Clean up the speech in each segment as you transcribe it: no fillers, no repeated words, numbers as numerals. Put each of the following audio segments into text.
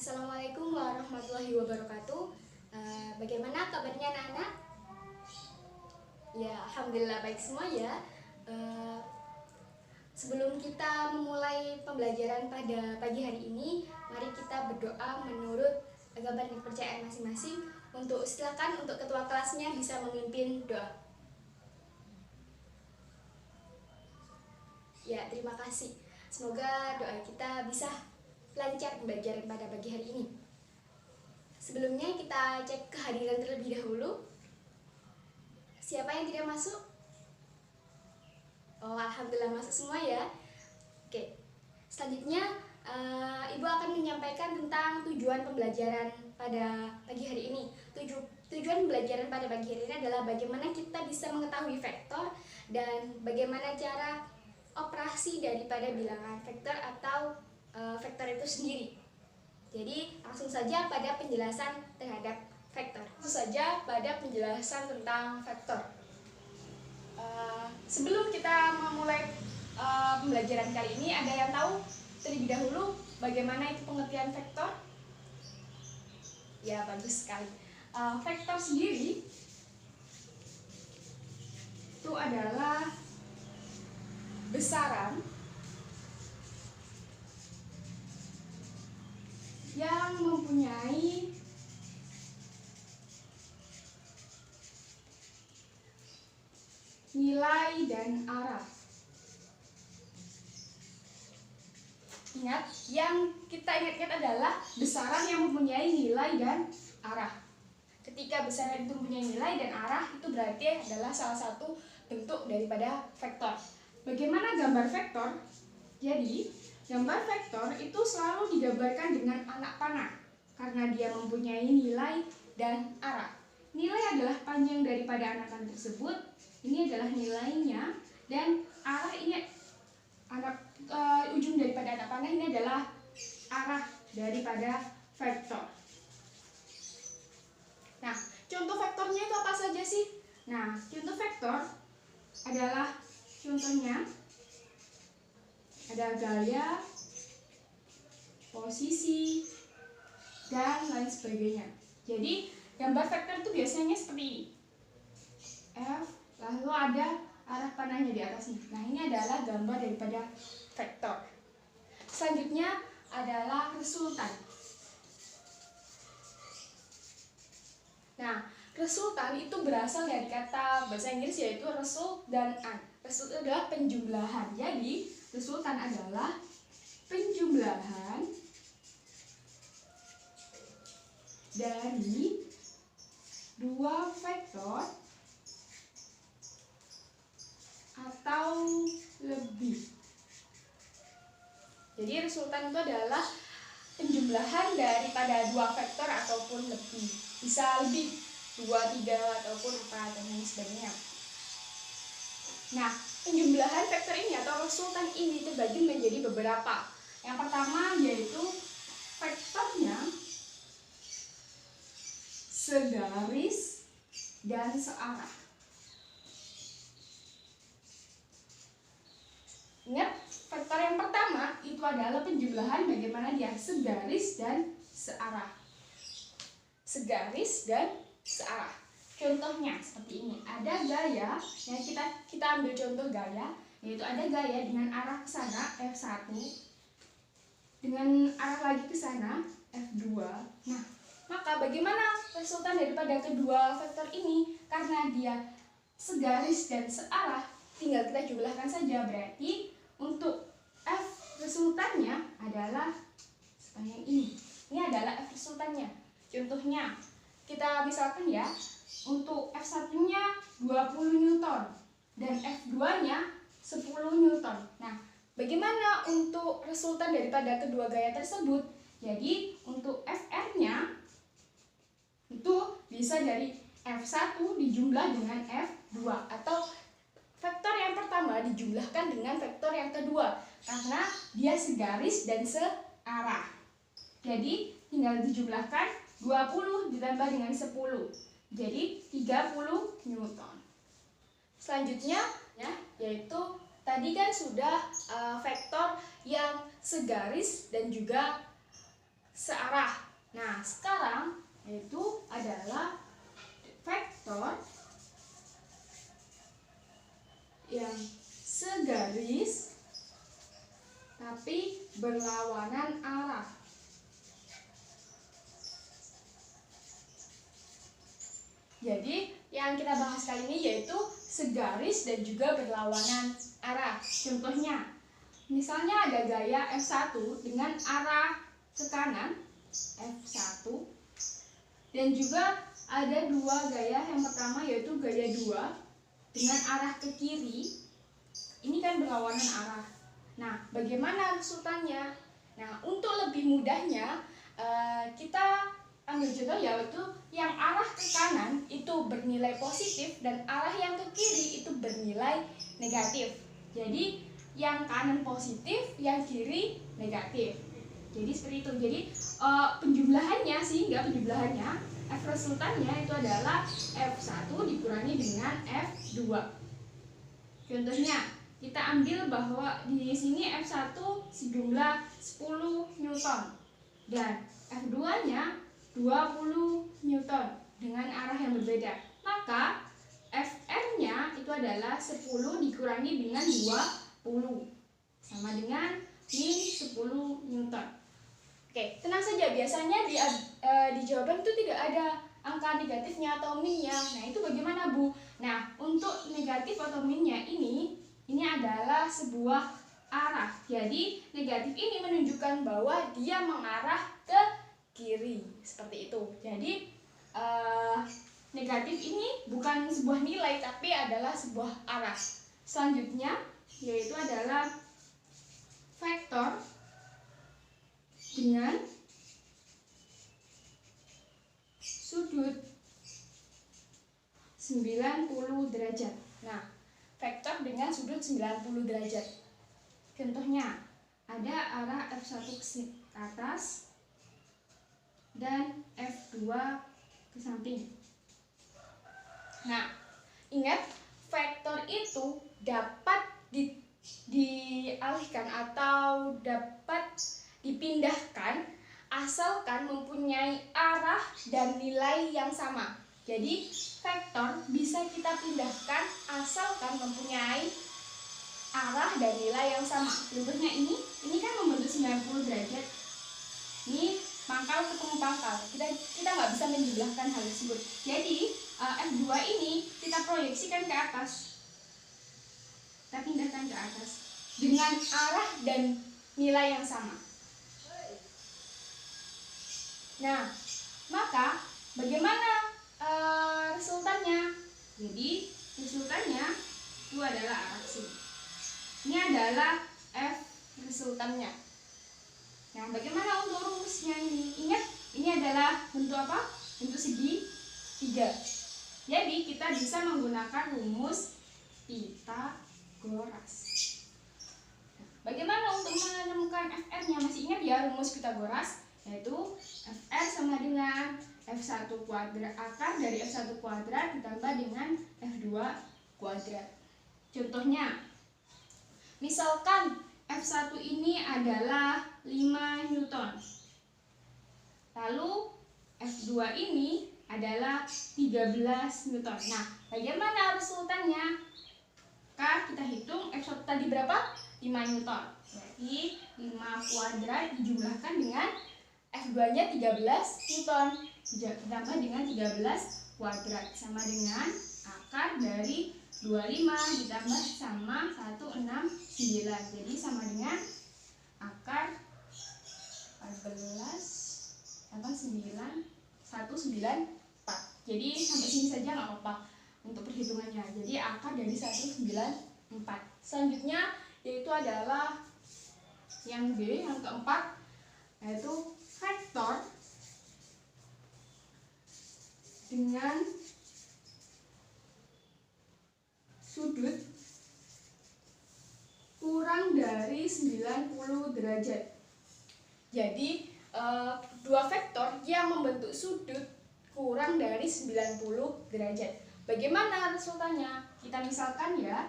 Assalamualaikum warahmatullahi wabarakatuh. Bagaimana kabarnya anak-anak? Ya, alhamdulillah baik semua ya. Sebelum kita memulai pembelajaran pada pagi hari ini, mari kita berdoa menurut gambar kepercayaan masing-masing. Silakan untuk ketua kelasnya bisa memimpin doa. Ya, terima kasih. Semoga doa kita bisa lancar pembelajaran pada pagi hari ini. Sebelumnya kita cek kehadiran terlebih dahulu. Siapa yang tidak masuk? Oh, alhamdulillah masuk semua ya. Oke. Selanjutnya Ibu akan menyampaikan tentang tujuan pembelajaran pada pagi hari ini. Tujuan pembelajaran pada pagi hari ini adalah bagaimana kita bisa mengetahui vektor dan bagaimana cara operasi daripada bilangan vektor atau vektor itu sendiri. Jadi langsung saja pada penjelasan terhadap vektor. Sebelum kita memulai pembelajaran kali ini, ada yang tahu terlebih dahulu bagaimana itu pengertian vektor? Ya, bagus sekali. Vektor sendiri itu adalah besaran yang mempunyai nilai dan arah. Ingat, yang kita ingat-ingat adalah besaran yang mempunyai nilai dan arah. Ketika besaran itu mempunyai nilai dan arah, itu berarti adalah salah satu bentuk daripada vektor. Bagaimana gambar vektor? Jadi, gambar vektor itu selalu digambarkan dengan anak panah karena dia mempunyai nilai dan arah. Nilai adalah panjang daripada anak panah tersebut, ini adalah nilainya, dan arah ini ujung daripada anak panah ini adalah arah daripada vektor. Nah, contoh vektornya itu apa saja sih? Nah, contoh vektor adalah contohnya ada gaya, posisi, dan lain sebagainya. Jadi gambar vektor itu biasanya seperti ini. F, lalu ada arah panahnya di atasnya. Nah, ini adalah gambar daripada vektor. Selanjutnya adalah resultan. Nah, resultan itu berasal dari kata bahasa Inggris yaitu result dan an. Result adalah penjumlahan. Jadi, resultan adalah penjumlahan dari dua vektor atau lebih. Jadi resultan itu adalah penjumlahan daripada dua vektor ataupun lebih. Bisa lebih 2, 3 ataupun 4 dan lain sebagainya. Nah, penjumlahan vektor ini atau resultan ini terbagi menjadi beberapa. Yang pertama yaitu vektornya segaris dan searah. Ingat, vektor yang pertama itu adalah penjumlahan bagaimana dia segaris dan searah. Segaris dan searah. Contohnya seperti ini. Ada gaya yang kita ambil contoh gaya, yaitu ada gaya dengan arah ke sana F1, dengan arah lagi ke sana F2. Nah, maka bagaimana resultan daripada kedua vektor ini? Karena dia segaris dan searah, tinggal kita jumlahkan saja. Berarti untuk F resultannya adalah sepanjang ini. Ini adalah F resultannya. Contohnya, kita misalkan ya, untuk F1-nya 20 Newton dan F2-nya 10 Newton. Nah, bagaimana untuk resultan daripada kedua gaya tersebut? Jadi, untuk Fr-nya itu bisa dari F1 dijumlah dengan F2 atau vektor yang pertama dijumlahkan dengan vektor yang kedua karena dia segaris dan searah. Jadi tinggal dijumlahkan 20 ditambah dengan 10. Jadi 30 Newton. Selanjutnya ya, yaitu tadi kan sudah vektor yang segaris dan juga searah. Nah, sekarang yaitu adalah vektor yang segaris tapi berlawanan arah. Jadi yang kita bahas kali ini yaitu segaris dan juga berlawanan arah. Contohnya, misalnya ada gaya F1 dengan arah ke kanan F1, dan juga ada dua gaya. Yang pertama yaitu gaya 2 dengan arah ke kiri. Ini kan berlawanan arah. Nah, bagaimana resultannya? Nah, untuk lebih mudahnya kita ambil contoh yaitu yang arah ke kanan itu bernilai positif dan arah yang ke kiri itu bernilai negatif. Jadi yang kanan positif, yang kiri negatif. Jadi seperti itu. Jadi penjumlahannya F resultannya itu adalah F1 dikurangi dengan F2. Contohnya, kita ambil bahwa di sini F1 sejumlah 10 Newton dan F2-nya 20 Newton dengan arah yang berbeda. Maka Fr-nya itu adalah 10 dikurangi dengan 20 sama dengan min 10 Newton. Oke, tenang saja, biasanya di jawaban itu tidak ada angka negatifnya atau minnya. Nah, itu bagaimana, Bu? Nah, untuk negatif atau minnya ini adalah sebuah arah. Jadi, negatif ini menunjukkan bahwa dia mengarah ke kiri, seperti itu. Jadi, negatif ini bukan sebuah nilai, tapi adalah sebuah arah. Selanjutnya, yaitu adalah vektor dengan sudut 90 derajat. Nah, vektor dengan sudut 90 derajat. Contohnya, ada arah F1 ke atas dan F2 ke samping. Nah, ingat, vektor itu dapat dialihkan atau dapat dipindahkan asalkan mempunyai arah dan nilai yang sama. Jadi, vektor bisa kita pindahkan asalkan mempunyai arah dan nilai yang sama. Contohnya ini kan membentuk 90 derajat. Ini pangkal ketemu pangkal. Kita nggak bisa menjumlahkan hal tersebut. Jadi, F2 ini kita proyeksikan ke atas. Kita pindahkan ke atas dengan arah dan nilai yang sama. Nah, maka bagaimana resultannya? Jadi, resultannya itu adalah arah sini. Ini adalah F resultannya. Nah, bagaimana untuk rumusnya ini? Ingat, ini adalah bentuk apa? Bentuk segi 3. Jadi, kita bisa menggunakan rumus Pythagoras. Bagaimana untuk menemukan Fr-nya? Masih ingat ya rumus Pythagoras? Yaitu Fr sama dengan F1 kuadrat akar dari F1 kuadrat ditambah dengan F2 kuadrat. Contohnya, misalkan F1 ini adalah 5 Newton. Lalu F2 ini adalah 13 Newton. Nah, bagaimana resultannya? Kita hitung F1 tadi berapa? 5 Newton. Berarti 5 kuadrat dijumlahkan dengan F2-nya 13 Newton. Ditambah dengan 13 kuadrat sama dengan akar dari 25 ditambah sama 169. Jadi sama dengan akar 14 9 194. Jadi sampai sini saja nggak apa-apa untuk perhitungannya. Jadi akar dari 194. Selanjutnya yaitu adalah yang B, yang keempat, yaitu vektor dengan sudut kurang dari 90 derajat. Jadi dua vektor yang membentuk sudut kurang dari 90 derajat. Bagaimana resultannya? Kita misalkan ya,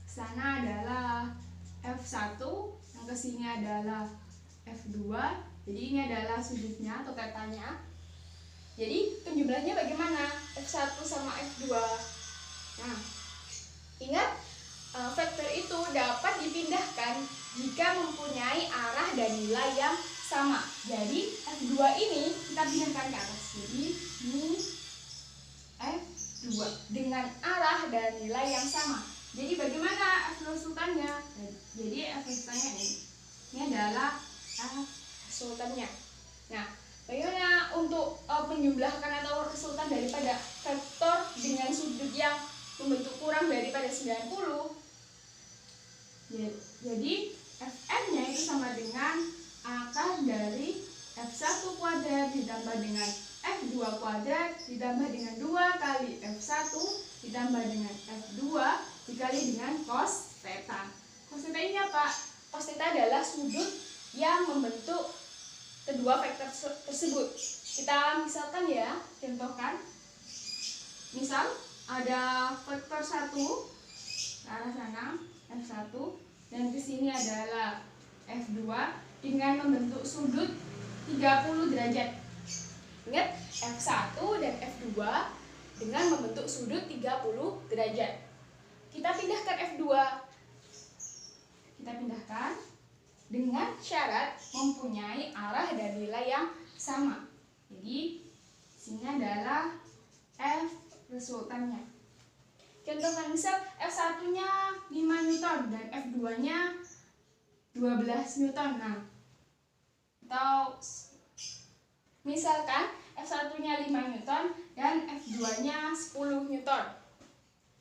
sana adalah F1, yang kesini adalah F2, Jadi ini adalah sudutnya atau tetanya. Jadi penjumlahannya bagaimana? F1 sama F2. Nah, ingat vektor itu dapat dipindahkan jika mempunyai arah dan nilai yang sama. Jadi F2 ini kita pindahkan ke atas. Jadi ini F2 dengan arah dan nilai yang sama. Jadi bagaimana F resultannya? Jadi F resultannya ini adalah F resultannya. Nah, bagaimana untuk menjumlahkan atau resultan daripada vektor dengan sudut yang membentuk kurang daripada 90? Jadi Fn-nya itu sama dengan akar dari F1 kuadrat ditambah dengan F2 kuadrat ditambah dengan 2 kali F1 ditambah dengan F2 dikali dengan cos theta. Cos theta ini apa? Cos theta adalah sudut yang membentuk kedua vektor tersebut. Kita misalkan ya, contohkan. Misal ada vektor 1 ke arah sana, F1, dan ke sini adalah F2 dengan membentuk sudut 30 derajat. Ingat, F1 dan F2 dengan membentuk sudut 30 derajat. Kita pindahkan F2. Kita pindahkan dengan syarat mempunyai arah dan nilai yang sama. Jadi sini adalah F resultannya. Contohkan misal F1-nya 5 Newton dan F2-nya 12 Newton. Nah, atau misalkan F1-nya 5 Newton dan F2-nya 10 Newton.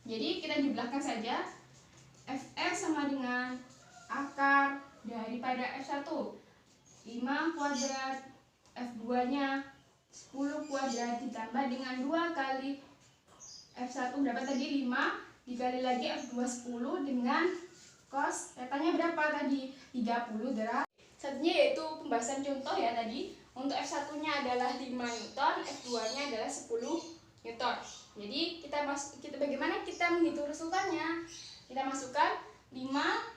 Jadi kita jumlahkan saja. Fr sama dengan akar daripada F1 5 kuadrat, F2-nya 10 kuadrat ditambah dengan 2 kali F1 berapa tadi? 5 dikali lagi F2 10 dengan cos tetanya berapa tadi? 30 derajat. Selanjutnya yaitu pembahasan contoh ya tadi. Untuk F1-nya adalah 5 Newton, F2-nya adalah 10 Newton. Jadi kita bagaimana kita menghitung resultannya? Kita masukkan 5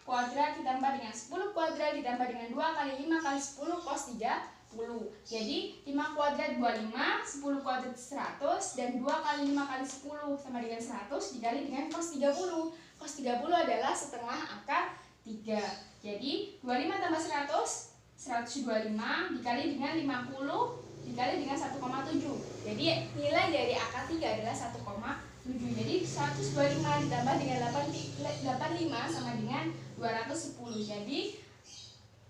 kuadrat ditambah dengan 10 kuadrat ditambah dengan 2 kali 5 kali 10 cos 30. Jadi 5 kuadrat 25, 10 kuadrat 100, dan 2 kali 5 kali 10 sama dengan 100 dikali dengan cos 30. Cos 30 adalah setengah akar 3. Jadi 25 tambah 100, 125 dikali dengan 50 dikali dengan 1,7. Jadi nilai dari akar 3 adalah 1,7. Jadi 125 ditambah dengan 85 sama dengan 210. Jadi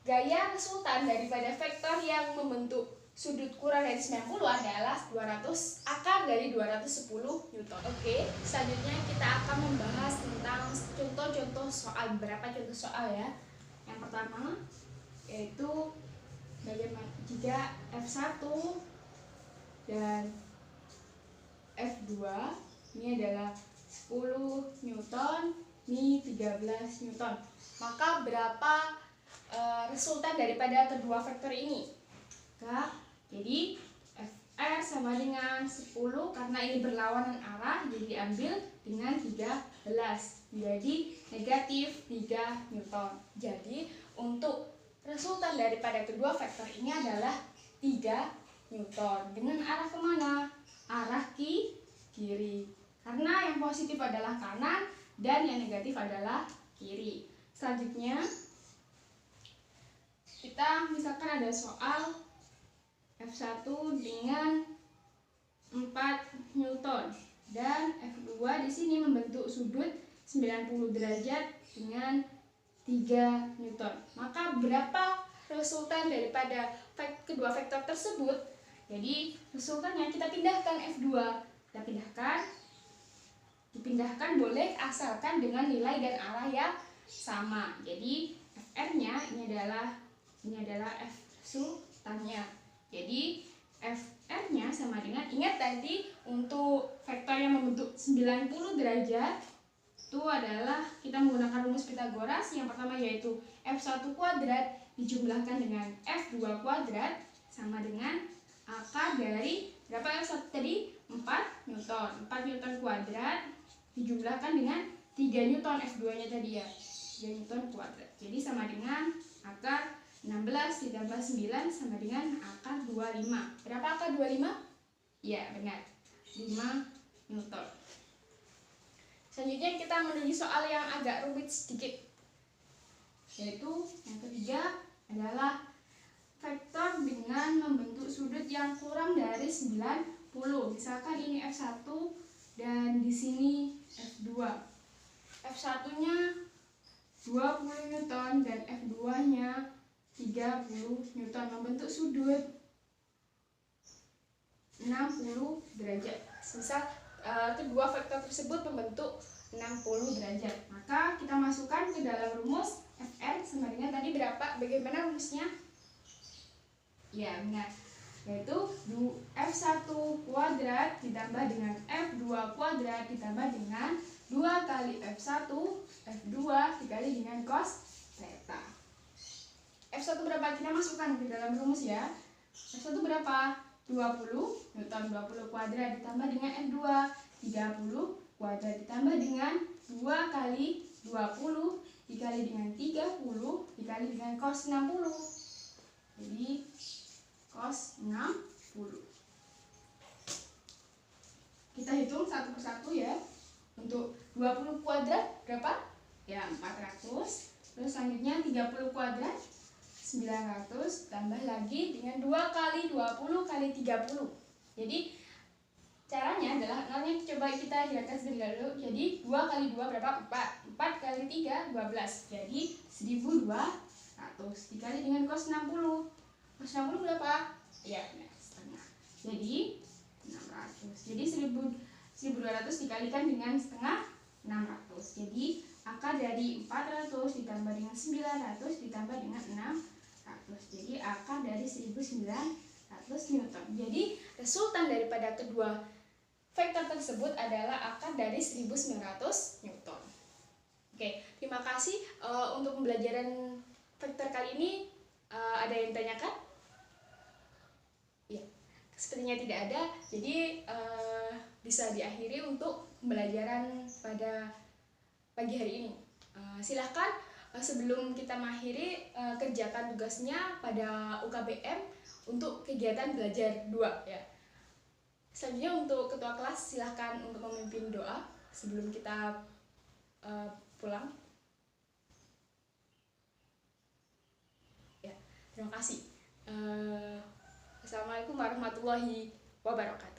gaya resultan daripada vektor yang membentuk sudut kurang dari 90 adalah 200 akar dari 210 Newton. Oke, selanjutnya kita akan membahas tentang contoh-contoh soal, beberapa contoh soal ya. Yang pertama yaitu bagaimana jika F1 dan F2 ini adalah 10 Newton, ini 13 Newton. Maka berapa resultan daripada kedua vektor ini? Jadi Fr sama dengan 10 karena ini berlawanan arah, jadi diambil dengan 13. Jadi negatif 3 Newton. Jadi untuk resultan daripada kedua vektor ini adalah 3 Newton. Dengan arah kemana? Arah kiri. Karena yang positif adalah kanan dan yang negatif adalah kiri. Selanjutnya kita misalkan ada soal F1 dengan 4 Newton dan F2 di sini membentuk sudut 90 derajat dengan 3 Newton. Maka berapa resultan daripada kedua vektor tersebut? Jadi resultannya kita pindahkan F2. Kita dipindahkan boleh asalkan dengan nilai dan arah yang sama. Jadi Fr-nya ini adalah F resultannya. Jadi Fr-nya sama dengan, ingat tadi untuk vektor yang membentuk 90 derajat itu adalah kita menggunakan rumus Pythagoras. Yang pertama yaitu F1 kuadrat dijumlahkan dengan F2 kuadrat sama dengan akar dari berapa F1 tadi? 4 Newton. 4 Newton kuadrat dijumlahkan dengan 3 Newton F2 nya tadi ya, 3 Newton kuadrat. Jadi sama dengan akar 16 ditambah 9 sama dengan akar 25. Berapa akar 25? Ya, benar. 5 Newton. Selanjutnya kita menuju soal yang agak rumit sedikit. Yaitu yang ketiga adalah vektor dengan membentuk sudut yang kurang dari 90. Misalkan ini F1 dan di sini F2. F1-nya 20 Newton dan F2-nya 30 Newton, membentuk sudut 60 derajat. Misal kedua vektor tersebut membentuk 60 derajat. Maka kita masukkan ke dalam rumus Fn sama dengan tadi berapa? Bagaimana rumusnya? Ya, benar. Yaitu F1 kuadrat ditambah dengan F2 kuadrat ditambah dengan 2 kali F1 F2 dikali dengan cos theta. F1 berapa? Kita masukkan ke dalam rumus ya. F1 berapa? 20 Newton, 20 kuadrat ditambah dengan F2 30 kuadrat ditambah dengan 2 kali 20 dikali dengan 30 dikali dengan cos 60. Jadi cos 60. Kita hitung satu persatu ya. Untuk 20 kuadrat berapa? Ya, 400. Terus selanjutnya 30 kuadrat 900 tambah lagi dengan 2 kali 20 kali 30. Jadi caranya adalah nolnya coba kita hilangkan sendiri dulu. Jadi 2 kali 2 berapa? 4. 4 kali 3 12. Jadi 1200 dikali dengan cos 60. Cos 60 berapa? Ya, benar, setengah. Jadi 600. Jadi 1200 dikalikan dengan setengah 600. Jadi akar dari 400 ditambah dengan 900 ditambah dengan 600. Jadi akar dari 1900 Newton. Jadi resultan daripada kedua vektor tersebut adalah akar dari 1900 Newton. Oke, terima kasih untuk pembelajaran vektor kali ini. Ada yang ditanyakan? Ya, sepertinya tidak ada. Jadi bisa diakhiri untuk pembelajaran pada pagi hari ini. Silahkan sebelum kita mengakhiri kerjakan tugasnya pada UKBM untuk kegiatan belajar 2 ya. Selanjutnya untuk ketua kelas silahkan untuk memimpin doa sebelum kita pulang. Ya, terima kasih. Assalamualaikum warahmatullahi wabarakatuh.